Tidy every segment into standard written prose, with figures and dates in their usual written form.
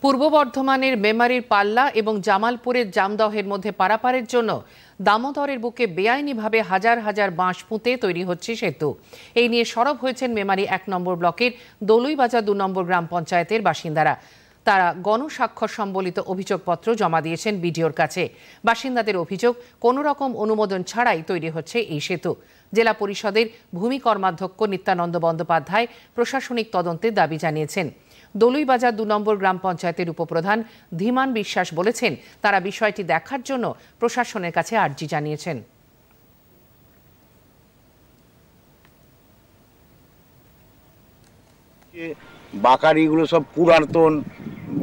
পূর্ব বর্ধমানের মেমারির পাল্লা এবং জামালপুরের জামদহের মধ্যে পারাপারের জন্য দামোদরের বুকে বেআইনিভাবে হাজার হাজার বাঁশ পুঁতে তৈরি হচ্ছে সেতু। এই নিয়ে সরব হয়েছেন মেমারি 1 নম্বর ব্লকের দলুইবাজার 2 নম্বর গ্রাম পঞ্চায়েতের বাসিন্দারা। তারা গণস্বাক্ষর সম্বলিত অভিযোগপত্র জমা দিয়েছেন বিডিওর কাছে। বাসিন্দাদের অভিযোগ, কোনো রকম অনুমোদন ছাড়াই তৈরি হচ্ছে এই সেতু। জেলা পরিষদের ভূমি কর্মাধ্যক্ষ নিত্যানন্দ বন্দ্যোপাধ্যায় প্রশাসনিক তদন্তের দাবি জানিয়েছেন। দলুইবাজার 2 নম্বর গ্রাম পঞ্চায়েতের উপপ্রধান ধীমান বিশ্বাস বলেছেন, তারা বিষয়টি দেখার জন্য প্রশাসনের কাছে আর্জি জানিয়েছেন। বাকারিগুলো সব পুরাতন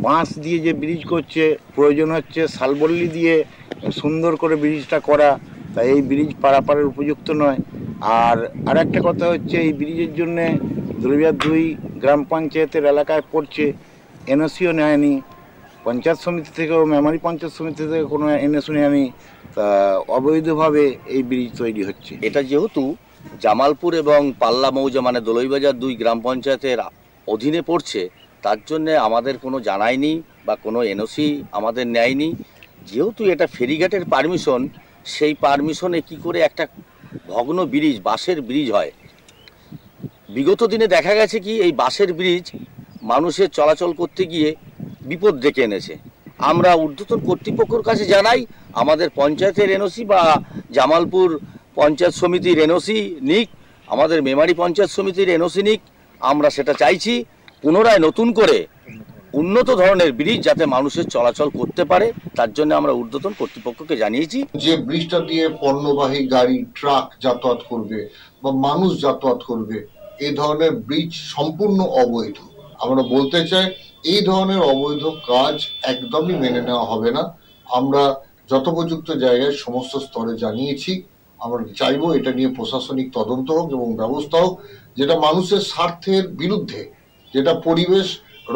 বাঁশ দিয়ে যে ব্রিজ করছে, প্রয়োজন হচ্ছে শালবল্লি দিয়ে সুন্দর করে ব্রিজটা করা, তাই এই ব্রিজ পারাপারের উপযুক্ত নয়। আর একটা কথা হচ্ছে, এই ব্রিজের জন্যে দলুইবাজার 2 গ্রাম পঞ্চায়েতের এলাকায় পড়ছে, এনওসিও নেয়নি, পঞ্চায়েত সমিতি থেকেও মেমারি পঞ্চায়েত সমিতি থেকে কোনো এনওসি নেয়নি, তা অবৈধভাবে এই ব্রিজ তৈরি হচ্ছে। এটা যেহেতু জামালপুর এবং পাল্লা মৌজা মানে দলুইবাজার 2 গ্রাম পঞ্চায়েতের অধীনে পড়ছে, তার জন্যে আমাদের কোনো জানায়নি বা কোনো এনওসি আমাদের নেয়নি। যেহেতু এটা ফেরিঘাটের পারমিশন, সেই পারমিশনে কি করে একটা ভগ্ন ব্রিজ, বাঁশের ব্রিজ হয়? বিগত দিনে দেখা গেছে কি এই বাঁশের ব্রিজ মানুষের চলাচল করতে গিয়ে বিপদ ডেকে এনেছে। আমরা ঊর্ধ্বতন কর্তৃপক্ষের কাছে জানাই, আমাদের পঞ্চায়েতের এনওসি বা জামালপুর পঞ্চায়েত সমিতির এনওসি নিক, আমাদের মেমারি পঞ্চায়েত সমিতির এনওসি নিক। আমরা সেটা চাইছি, পুনরায় নতুন করে উন্নত ধরনের ব্রিজ যাতে মানুষের চলাচল করতে পারে, তার জন্য আমরা ঊর্ধ্বতন কর্তৃপক্ষকে জানিয়েছি। যে ব্রিজটা দিয়ে পণ্যবাহী গাড়ি, ট্রাক যাতায়াত করবে বা মানুষ যাতায়াত করবে, এই ধরনের ব্রিজ সম্পূর্ণ অবৈধ। আমরা বলতে চাই, এই ধরনের অবৈধ কাজ একদমই মেনে নেওয়া হবে না। আমরা যথোপযুক্ত জায়গায় সমস্ত স্তরে জানিয়েছি। আমরা চাইবো এটা নিয়ে প্রশাসনিক তদন্ত হোক এবং ব্যবস্থা হোক, যেটা মানুষের স্বার্থের বিরুদ্ধে, যেটা পরিবেশ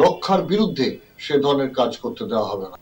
রক্ষার বিরুদ্ধে, সে ধরনের কাজ করতে দেওয়া হবে না।